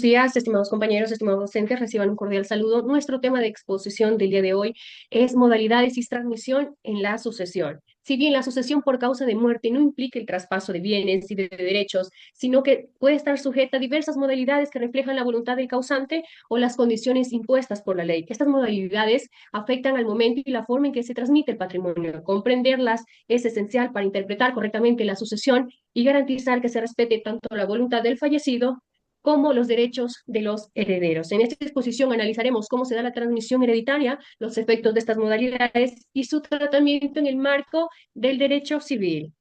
Días, estimados compañeros, estimados docentes, reciban un cordial saludo. Nuestro tema de exposición del día de hoy es modalidades y transmisión en la sucesión. Si bien la sucesión por causa de muerte no implica el traspaso de bienes y de derechos, sino que puede estar sujeta a diversas modalidades que reflejan la voluntad del causante o las condiciones impuestas por la ley. Estas modalidades afectan al momento y la forma en que se transmite el patrimonio. Comprenderlas es esencial para interpretar correctamente la sucesión y garantizar que se respete tanto la voluntad del fallecido como los derechos de los herederos. En esta exposición analizaremos cómo se da la transmisión hereditaria, los efectos de estas modalidades y su tratamiento en el marco del derecho civil.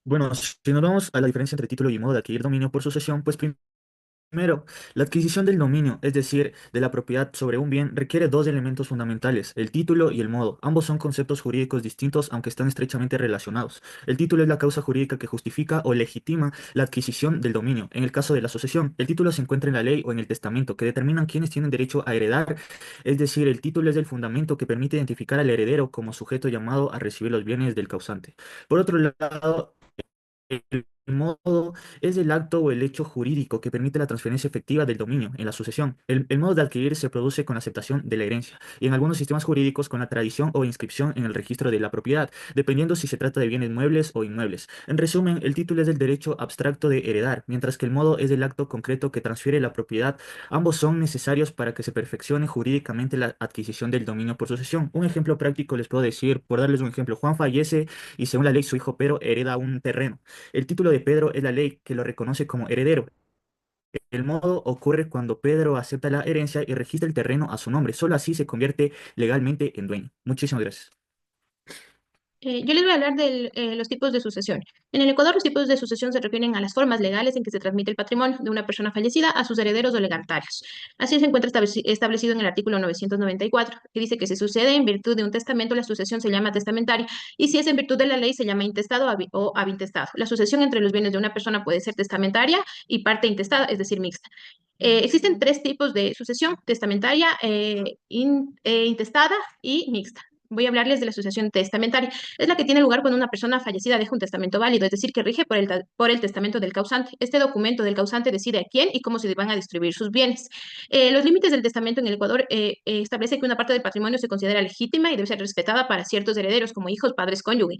Bueno, si nos vamos a la diferencia entre título y modo de adquirir dominio por sucesión, pues primero, la adquisición del dominio, es decir, de la propiedad sobre un bien, requiere dos elementos fundamentales, el título y el modo. Ambos son conceptos jurídicos distintos, aunque están estrechamente relacionados. El título es la causa jurídica que justifica o legitima la adquisición del dominio. En el caso de la sucesión, el título se encuentra en la ley o en el testamento, que determinan quiénes tienen derecho a heredar, es decir, el título es el fundamento que permite identificar al heredero como sujeto llamado a recibir los bienes del causante. Por otro lado, el modo es el acto o el hecho jurídico que permite la transferencia efectiva del dominio en la sucesión. El modo de adquirir se produce con la aceptación de la herencia y en algunos sistemas jurídicos con la tradición o inscripción en el registro de la propiedad, dependiendo si se trata de bienes muebles o inmuebles. En resumen, el título es el derecho abstracto de heredar, mientras que el modo es el acto concreto que transfiere la propiedad. Ambos son necesarios para que se perfeccione jurídicamente la adquisición del dominio por sucesión. Un ejemplo práctico les puedo decir, por darles un ejemplo, Juan fallece y según la ley su hijo Pedro hereda un terreno. El título de Pedro es la ley que lo reconoce como heredero. El modo ocurre cuando Pedro acepta la herencia y registra el terreno a su nombre. Solo así se convierte legalmente en dueño. Muchísimas gracias. Yo les voy a hablar de los tipos de sucesión. En el Ecuador, los tipos de sucesión se refieren a las formas legales en que se transmite el patrimonio de una persona fallecida a sus herederos o legatarios. Así se encuentra establecido en el artículo 994, que dice que si sucede en virtud de un testamento, la sucesión se llama testamentaria, y si es en virtud de la ley, se llama intestado o habintestado. La sucesión entre los bienes de una persona puede ser testamentaria y parte intestada, es decir, mixta. Existen tres tipos de sucesión: testamentaria, intestada y mixta. Voy a hablarles de la sucesión testamentaria. Es la que tiene lugar cuando una persona fallecida deja un testamento válido, es decir, que rige por el testamento del causante. Este documento del causante decide a quién y cómo se van a distribuir sus bienes. Los límites del testamento en el Ecuador establece que una parte del patrimonio se considera legítima y debe ser respetada para ciertos herederos, como hijos, padres, cónyuge.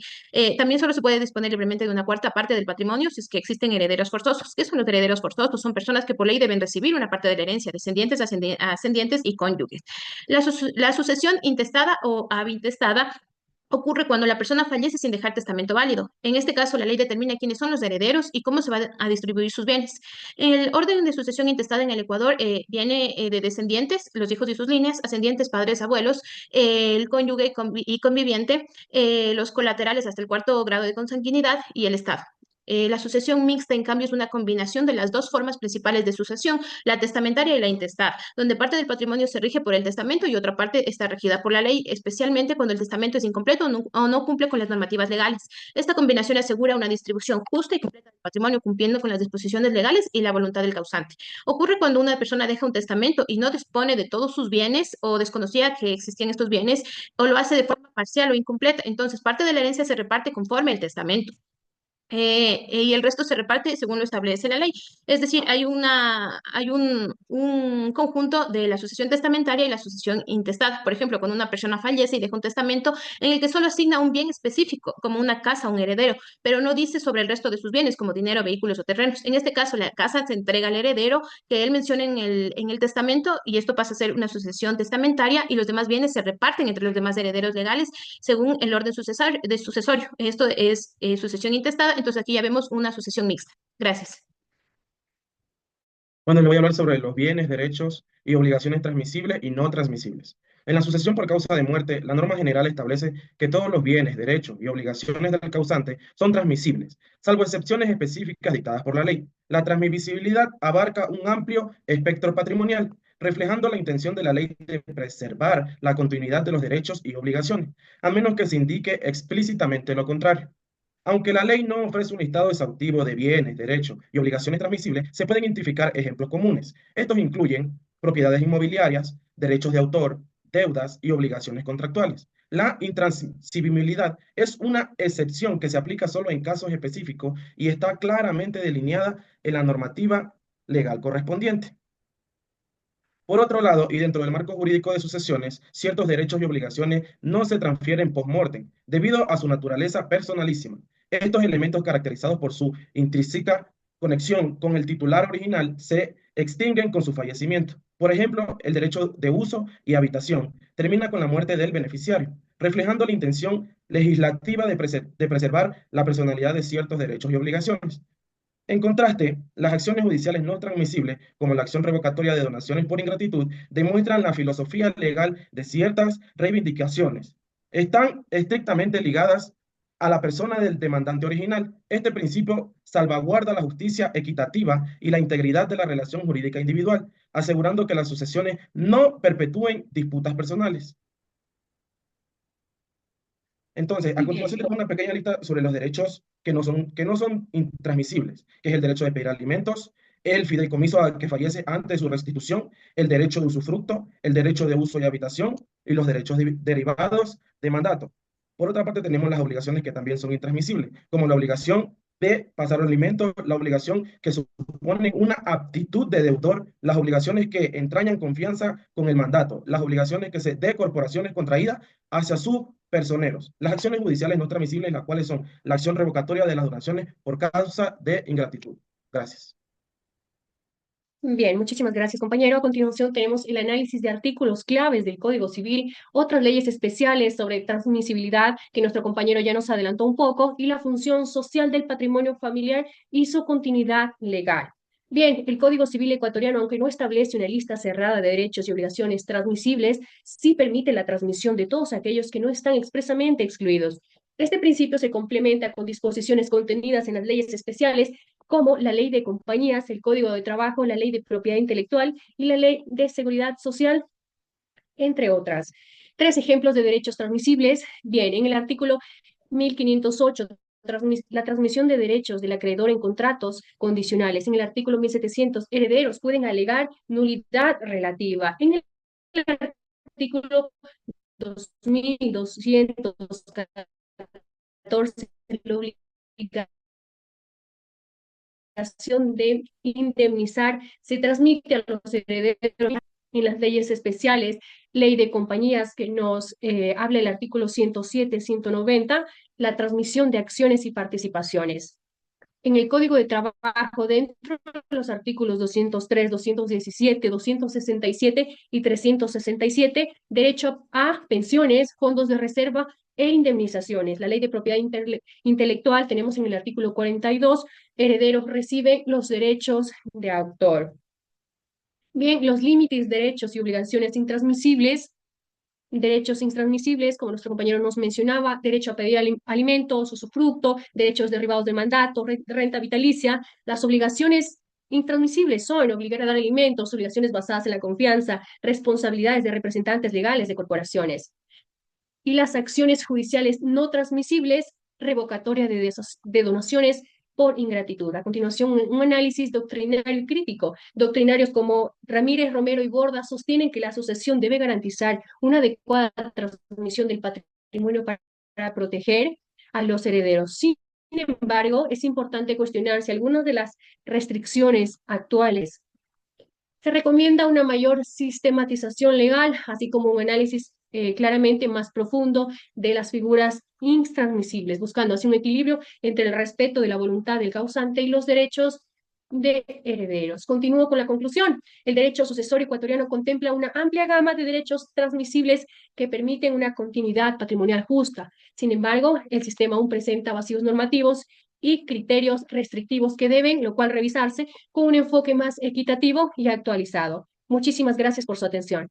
También solo se puede disponer libremente de una cuarta parte del patrimonio si es que existen herederos forzosos. ¿Qué son los herederos forzosos? Son personas que por ley deben recibir una parte de la herencia, descendientes, ascendientes y cónyuges. La sucesión intestada o habintestada ocurre cuando la persona fallece sin dejar testamento válido. En este caso, la ley determina quiénes son los herederos y cómo se va a distribuir sus bienes. El orden de sucesión intestada en el Ecuador viene de descendientes, los hijos y sus líneas, ascendientes, padres, abuelos, el cónyuge y conviviente, los colaterales hasta el cuarto grado de consanguinidad y el Estado. La sucesión mixta, en cambio, es una combinación de las dos formas principales de sucesión, la testamentaria y la intestada, donde parte del patrimonio se rige por el testamento y otra parte está regida por la ley, especialmente cuando el testamento es incompleto o no cumple con las normativas legales. Esta combinación asegura una distribución justa y completa del patrimonio, cumpliendo con las disposiciones legales y la voluntad del causante. Ocurre cuando una persona deja un testamento y no dispone de todos sus bienes o desconocía que existían estos bienes, o lo hace de forma parcial o incompleta. Entonces, parte de la herencia se reparte conforme el testamento. Y el resto se reparte según lo establece la ley. Es decir, hay un conjunto de la sucesión testamentaria y la sucesión intestada. Por ejemplo, cuando una persona fallece y deja un testamento en el que solo asigna un bien específico, como una casa a un heredero, pero no dice sobre el resto de sus bienes, como dinero, vehículos o terrenos. En este caso, la casa se entrega al heredero que él menciona en el testamento, y esto pasa a ser una sucesión testamentaria, y los demás bienes se reparten entre los demás herederos legales según el orden sucesorio. Esto es sucesión intestada, entonces aquí ya vemos una sucesión mixta. Gracias. Bueno, le voy a hablar sobre los bienes, derechos y obligaciones transmisibles y no transmisibles. En la sucesión por causa de muerte, la norma general establece que todos los bienes, derechos y obligaciones del causante son transmisibles, salvo excepciones específicas dictadas por la ley. La transmisibilidad abarca un amplio espectro patrimonial, reflejando la intención de la ley de preservar la continuidad de los derechos y obligaciones, a menos que se indique explícitamente lo contrario. Aunque la ley no ofrece un listado exhaustivo de bienes, derechos y obligaciones transmisibles, se pueden identificar ejemplos comunes. Estos incluyen propiedades inmobiliarias, derechos de autor, deudas y obligaciones contractuales. La intransmisibilidad es una excepción que se aplica solo en casos específicos y está claramente delineada en la normativa legal correspondiente. Por otro lado, y dentro del marco jurídico de sucesiones, ciertos derechos y obligaciones no se transfieren post-mortem, debido a su naturaleza personalísima. Estos elementos, caracterizados por su intrínseca conexión con el titular original, se extinguen con su fallecimiento. Por ejemplo, el derecho de uso y habitación termina con la muerte del beneficiario, reflejando la intención legislativa de preservar la personalidad de ciertos derechos y obligaciones. En contraste, las acciones judiciales no transmisibles, como la acción revocatoria de donaciones por ingratitud, demuestran la filosofía legal de ciertas reivindicaciones. Están estrictamente ligadas a la persona del demandante original. Este principio salvaguarda la justicia equitativa y la integridad de la relación jurídica individual, asegurando que las sucesiones no perpetúen disputas personales. Entonces, a continuación tenemos una pequeña lista sobre los derechos que no son intransmisibles, que es el derecho de pedir alimentos, el fideicomiso al que fallece antes de su restitución, el derecho de usufructo, el derecho de uso y habitación y los derechos derivados de mandato. Por otra parte, tenemos las obligaciones que también son intransmisibles, como la obligación de pasar los alimentos, la obligación que supone una aptitud de deudor, las obligaciones que entrañan confianza con el mandato, las obligaciones que se de corporaciones contraídas hacia sus personeros, las acciones judiciales no transmisibles, las cuales son la acción revocatoria de las donaciones por causa de ingratitud. Gracias. Bien, muchísimas gracias, compañero. A continuación tenemos el análisis de artículos claves del Código Civil, otras leyes especiales sobre transmisibilidad que nuestro compañero ya nos adelantó un poco, y la función social del patrimonio familiar y su continuidad legal. Bien, el Código Civil ecuatoriano, aunque no establece una lista cerrada de derechos y obligaciones transmisibles, sí permite la transmisión de todos aquellos que no están expresamente excluidos. Este principio se complementa con disposiciones contenidas en las leyes especiales como la Ley de Compañías, el Código de Trabajo, la Ley de Propiedad Intelectual y la Ley de Seguridad Social, entre otras. 3 ejemplos de derechos transmisibles. Bien, en el artículo 1508, la transmisión de derechos del acreedor en contratos condicionales. En el artículo 1700, herederos pueden alegar nulidad relativa. En el artículo 2214, la obligación de indemnizar se transmite a los herederos en las leyes especiales, ley de compañías que nos habla el artículo 107, 190, la transmisión de acciones y participaciones. En el Código de Trabajo, dentro de los artículos 203, 217, 267 y 367, derecho a pensiones, fondos de reserva e indemnizaciones. La Ley de Propiedad Intelectual, tenemos en el artículo 42, herederos reciben los derechos de autor. Bien, los límites, derechos y obligaciones intransmisibles. Derechos intransmisibles, como nuestro compañero nos mencionaba, derecho a pedir alimentos, usufructo, derechos derivados del mandato, renta vitalicia. Las obligaciones intransmisibles son obligar a dar alimentos, obligaciones basadas en la confianza, responsabilidades de representantes legales de corporaciones. Y las acciones judiciales no transmisibles, revocatoria de donaciones por ingratitud. A continuación, un análisis doctrinario y crítico. Doctrinarios como Ramírez, Romero y Borda sostienen que la sucesión debe garantizar una adecuada transmisión del patrimonio para proteger a los herederos. Sin embargo, es importante cuestionar si algunas de las restricciones actuales se recomienda una mayor sistematización legal, así como un análisis claramente más profundo de las figuras intransmisibles, buscando así un equilibrio entre el respeto de la voluntad del causante y los derechos de herederos. Continúo con la conclusión. El derecho sucesorio ecuatoriano contempla una amplia gama de derechos transmisibles que permiten una continuidad patrimonial justa. Sin embargo, el sistema aún presenta vacíos normativos y criterios restrictivos que deben, lo cual revisarse con un enfoque más equitativo y actualizado. Muchísimas gracias por su atención.